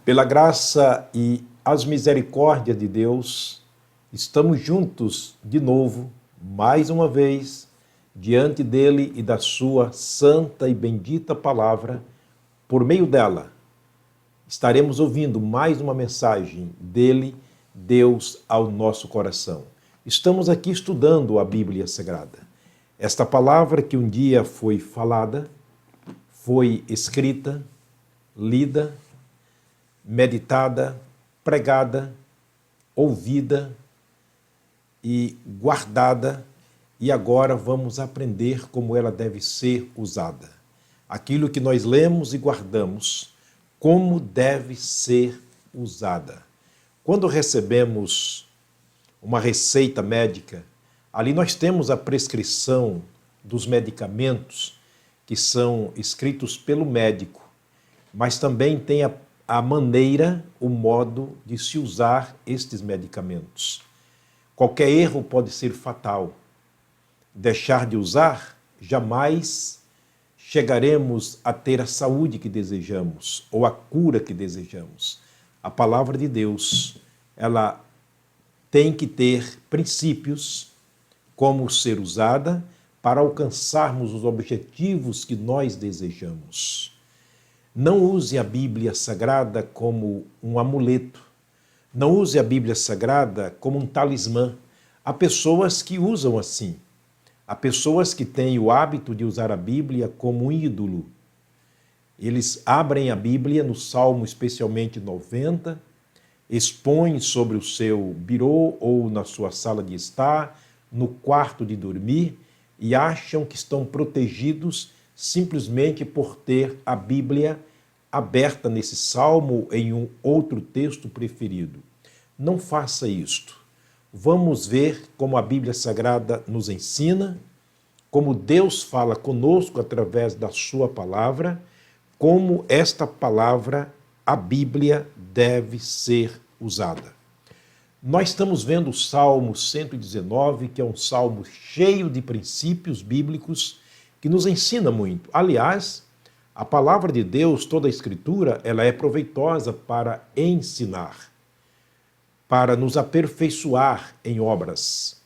Pela graça e as misericórdias de Deus, estamos juntos de novo, mais uma vez, diante dele e da sua santa e bendita palavra. Por meio dela, estaremos ouvindo mais uma mensagem dele, Deus, ao nosso coração. Estamos aqui estudando a Bíblia Sagrada. Esta palavra que um dia foi falada, foi escrita, lida, meditada, pregada, ouvida e guardada, e agora vamos aprender como ela deve ser usada. Aquilo que nós lemos e guardamos, como deve ser usada. Quando recebemos uma receita médica, ali nós temos a prescrição dos medicamentos que são escritos pelo médico, mas também tem a maneira, o modo de se usar estes medicamentos. Qualquer erro pode ser fatal. Deixar de usar, jamais chegaremos a ter a saúde que desejamos ou a cura que desejamos. A palavra de Deus, ela tem que ter princípios como ser usada para alcançarmos os objetivos que nós desejamos. Não use a Bíblia Sagrada como um amuleto. Não use a Bíblia Sagrada como um talismã. Há pessoas que usam assim. Há pessoas que têm o hábito de usar a Bíblia como um ídolo. Eles abrem a Bíblia no Salmo especialmente 90, expõem sobre o seu birô ou na sua sala de estar, no quarto de dormir, e acham que estão protegidos simplesmente por ter a Bíblia aberta nesse salmo em um outro texto preferido. Não faça isto. Vamos ver como a Bíblia Sagrada nos ensina, como Deus fala conosco através da sua palavra, como esta palavra, a Bíblia, deve ser usada. Nós estamos vendo o Salmo 119, que é um salmo cheio de princípios bíblicos que nos ensina muito. Aliás, a palavra de Deus, toda a Escritura, ela é proveitosa para ensinar, para nos aperfeiçoar em obras.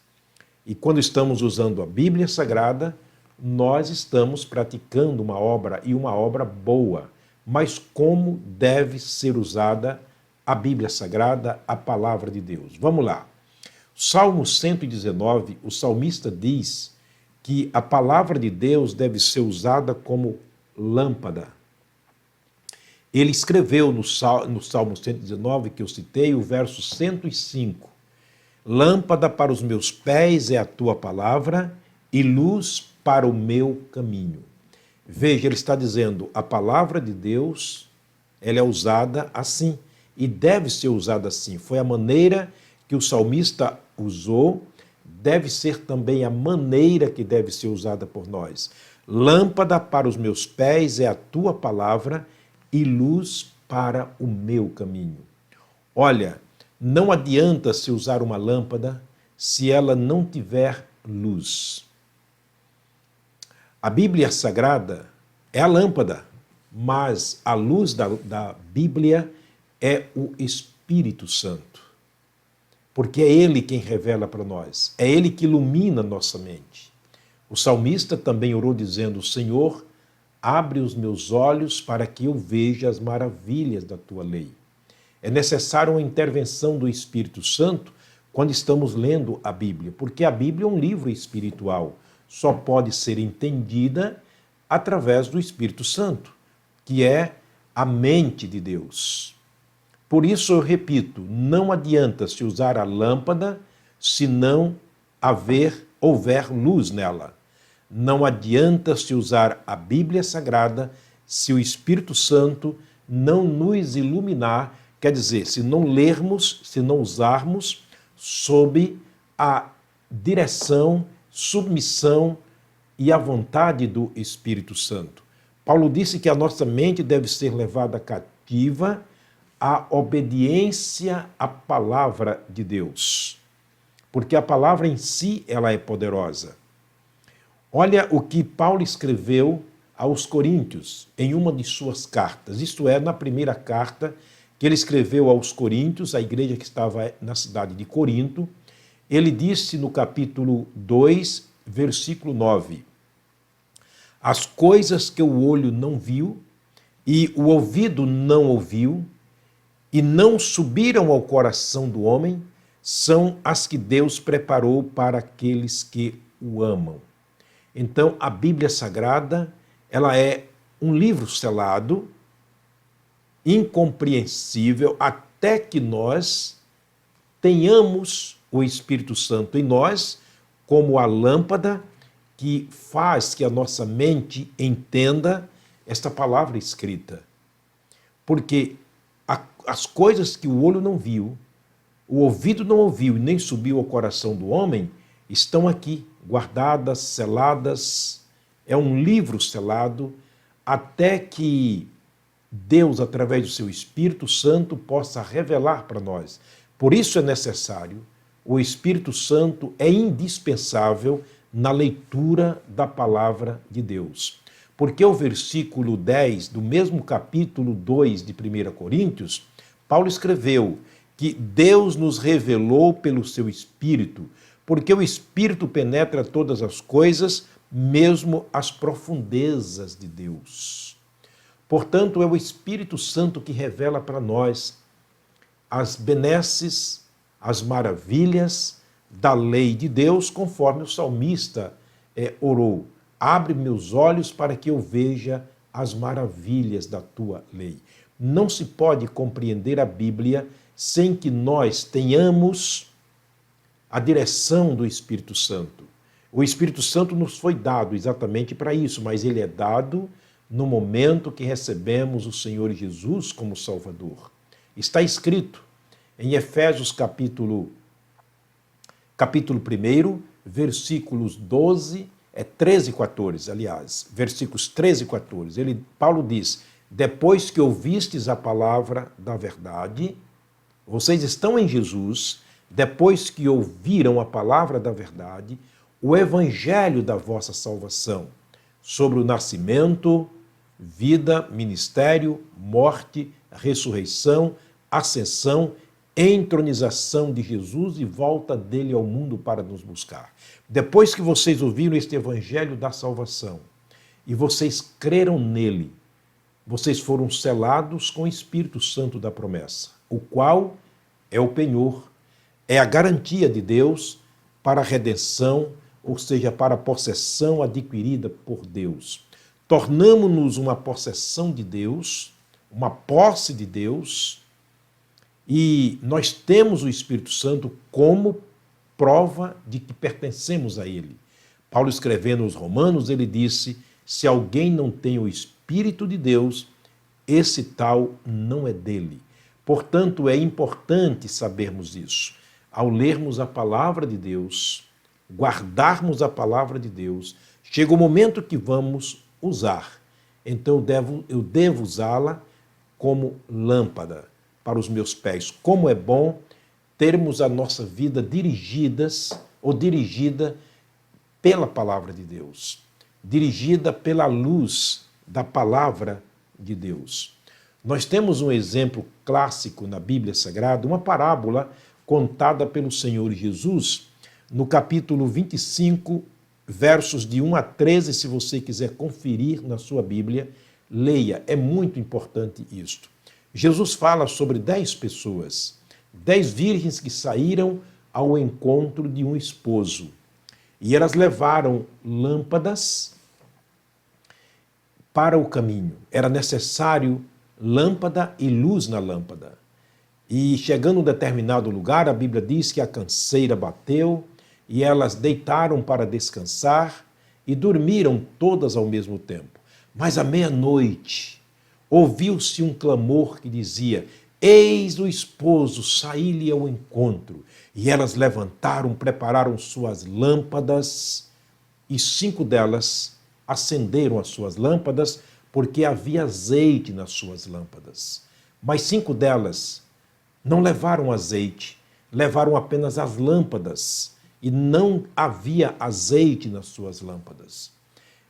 E quando estamos usando a Bíblia Sagrada, nós estamos praticando uma obra, e uma obra boa. Mas como deve ser usada a Bíblia Sagrada, a palavra de Deus? Vamos lá. Salmo 119, o salmista diz que a palavra de Deus deve ser usada como lâmpada. Ele escreveu no Salmo 119, que eu citei, o verso 105. Lâmpada para os meus pés é a tua palavra e luz para o meu caminho. Veja, ele está dizendo, a palavra de Deus, ela é usada assim e deve ser usada assim. Foi a maneira que o salmista usou, deve ser também a maneira que deve ser usada por nós. Lâmpada para os meus pés é a tua palavra e luz para o meu caminho. Olha, não adianta se usar uma lâmpada se ela não tiver luz. A Bíblia Sagrada é a lâmpada, mas a luz da Bíblia é o Espírito Santo. Porque é Ele quem revela para nós, é Ele que ilumina nossa mente. O salmista também orou dizendo, Senhor, abre os meus olhos para que eu veja as maravilhas da tua lei. É necessário uma intervenção do Espírito Santo quando estamos lendo a Bíblia, porque a Bíblia é um livro espiritual, só pode ser entendida através do Espírito Santo, que é a mente de Deus. Por isso eu repito, não adianta se usar a lâmpada se não houver luz nela. Não adianta se usar a Bíblia Sagrada se o Espírito Santo não nos iluminar, quer dizer, se não lermos, se não usarmos sob a direção, submissão e a vontade do Espírito Santo. Paulo disse que a nossa mente deve ser levada cativa à obediência à palavra de Deus, porque a palavra em si ela é poderosa. Olha o que Paulo escreveu aos Coríntios em uma de suas cartas, isto é, na primeira carta que ele escreveu aos Coríntios, a igreja que estava na cidade de Corinto. Ele disse no capítulo 2, versículo 9: as coisas que o olho não viu e o ouvido não ouviu e não subiram ao coração do homem, são as que Deus preparou para aqueles que o amam. Então, a Bíblia Sagrada, ela é um livro selado, incompreensível, até que nós tenhamos o Espírito Santo em nós, como a lâmpada que faz que a nossa mente entenda esta palavra escrita. Porque as coisas que o olho não viu, o ouvido não ouviu e nem subiu ao coração do homem, estão aqui, guardadas, seladas. É um livro selado, até que Deus, através do seu Espírito Santo, possa revelar para nós. Por isso é necessário, o Espírito Santo é indispensável na leitura da palavra de Deus. Porque o versículo 10 do mesmo capítulo 2 de 1 Coríntios, Paulo escreveu que Deus nos revelou pelo seu Espírito, porque o Espírito penetra todas as coisas, mesmo as profundezas de Deus. Portanto, é o Espírito Santo que revela para nós as benesses, as maravilhas da lei de Deus, conforme o salmista orou. Abre meus olhos para que eu veja as maravilhas da tua lei. Não se pode compreender a Bíblia sem que nós tenhamos a direção do Espírito Santo. O Espírito Santo nos foi dado exatamente para isso, mas ele é dado no momento que recebemos o Senhor Jesus como Salvador. Está escrito em Efésios capítulo 1, versículos 13 e 14, aliás, versículos 13 e 14. Paulo diz: depois que ouvistes a palavra da verdade, vocês estão em Jesus, depois que ouviram a palavra da verdade, o evangelho da vossa salvação, sobre o nascimento, vida, ministério, morte, ressurreição, ascensão, entronização de Jesus e volta dele ao mundo para nos buscar. Depois que vocês ouviram este evangelho da salvação e vocês creram nele, vocês foram selados com o Espírito Santo da promessa, o qual é o penhor, é a garantia de Deus para a redenção, ou seja, para a possessão adquirida por Deus. Tornamo-nos uma possessão de Deus, uma posse de Deus, e nós temos o Espírito Santo como prova de que pertencemos a Ele. Paulo, escrevendo aos Romanos, ele disse: se alguém não tem o Espírito de Deus, esse tal não é dele. Portanto, é importante sabermos isso. Ao lermos a palavra de Deus, guardarmos a palavra de Deus, chega o momento que vamos usar. Então eu devo usá-la como lâmpada para os meus pés. Como é bom termos a nossa vida dirigida pela palavra de Deus, dirigida pela luz da palavra de Deus. Nós temos um exemplo clássico na Bíblia Sagrada, uma parábola contada pelo Senhor Jesus, no capítulo 25, versos de 1 a 13, se você quiser conferir na sua Bíblia, leia, é muito importante isto. Jesus fala sobre 10 pessoas, 10 virgens que saíram ao encontro de um esposo. E elas levaram lâmpadas para o caminho. Era necessário lâmpada e luz na lâmpada. E chegando a um determinado lugar, a Bíblia diz que a canseira bateu e elas deitaram para descansar e dormiram todas ao mesmo tempo. Mas à meia-noite ouviu-se um clamor que dizia: eis o esposo, saí-lhe ao encontro. E elas levantaram, prepararam suas lâmpadas, e 5 delas acenderam as suas lâmpadas, porque havia azeite nas suas lâmpadas. Mas 5 delas não levaram azeite, levaram apenas as lâmpadas, e não havia azeite nas suas lâmpadas.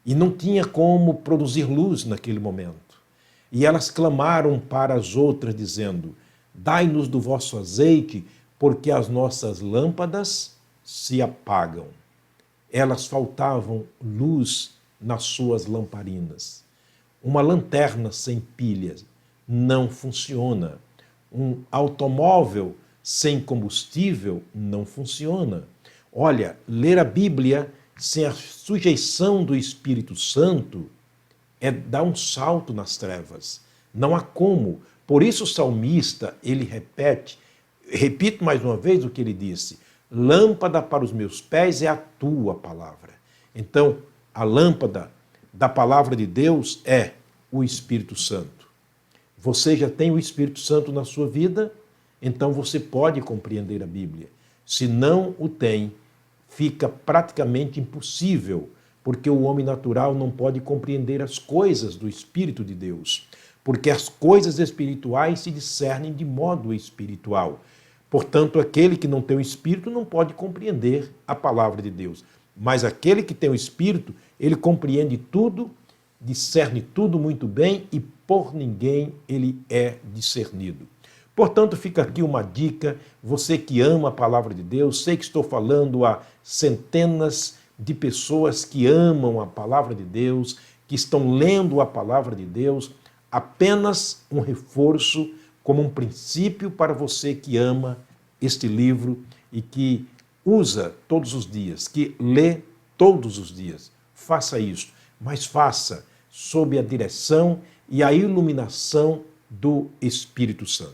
E não tinha como produzir luz naquele momento. E elas clamaram para as outras, dizendo: dai-nos do vosso azeite, porque as nossas lâmpadas se apagam. Elas faltavam luz nas suas lamparinas. Uma lanterna sem pilhas não funciona. Um automóvel sem combustível não funciona. Olha, ler a Bíblia sem a sujeição do Espírito Santo é dar um salto nas trevas. Não há como. Por isso o salmista, ele repito mais uma vez o que ele disse: lâmpada para os meus pés é a tua palavra. Então, a lâmpada da palavra de Deus é o Espírito Santo. Você já tem o Espírito Santo na sua vida? Então você pode compreender a Bíblia. Se não o tem, fica praticamente impossível, porque o homem natural não pode compreender as coisas do Espírito de Deus, porque as coisas espirituais se discernem de modo espiritual. Portanto, aquele que não tem o Espírito não pode compreender a palavra de Deus. Mas aquele que tem o Espírito, ele compreende tudo, discerne tudo muito bem e por ninguém ele é discernido. Portanto, fica aqui uma dica, você que ama a palavra de Deus, sei que estou falando a centenas de pessoas que amam a palavra de Deus, que estão lendo a palavra de Deus, apenas um reforço como um princípio para você que ama este livro e que usa todos os dias, que lê todos os dias. Faça isso, mas faça sob a direção e a iluminação do Espírito Santo.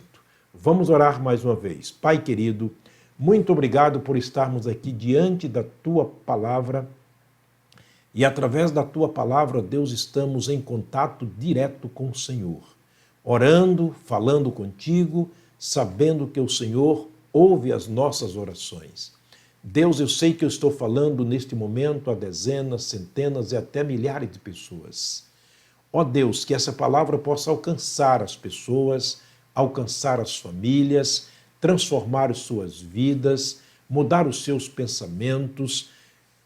Vamos orar mais uma vez. Pai querido, muito obrigado por estarmos aqui diante da Tua palavra e através da Tua palavra, Deus, estamos em contato direto com o Senhor, orando, falando contigo, sabendo que o Senhor ouve as nossas orações. Deus, eu sei que eu estou falando neste momento a dezenas, centenas e até milhares de pessoas. Ó Deus, que essa palavra possa alcançar as pessoas, alcançar as famílias, transformar as suas vidas, mudar os seus pensamentos,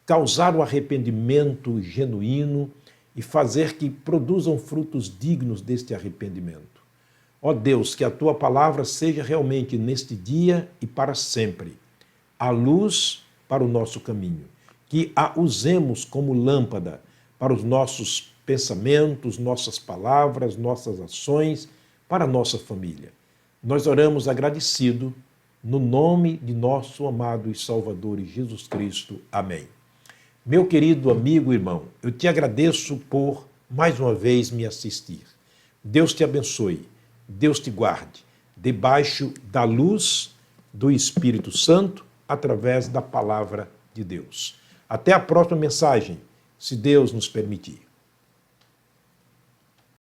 causar o arrependimento genuíno e fazer que produzam frutos dignos deste arrependimento. Ó Deus, que a Tua palavra seja realmente neste dia e para sempre a luz para o nosso caminho, que a usemos como lâmpada para os nossos pensamentos, nossas palavras, nossas ações, para a nossa família. Nós oramos agradecido no nome de nosso amado e Salvador Jesus Cristo. Amém. Meu querido amigo e irmão, eu te agradeço por mais uma vez me assistir. Deus te abençoe, Deus te guarde, debaixo da luz do Espírito Santo, através da palavra de Deus. Até a próxima mensagem, se Deus nos permitir.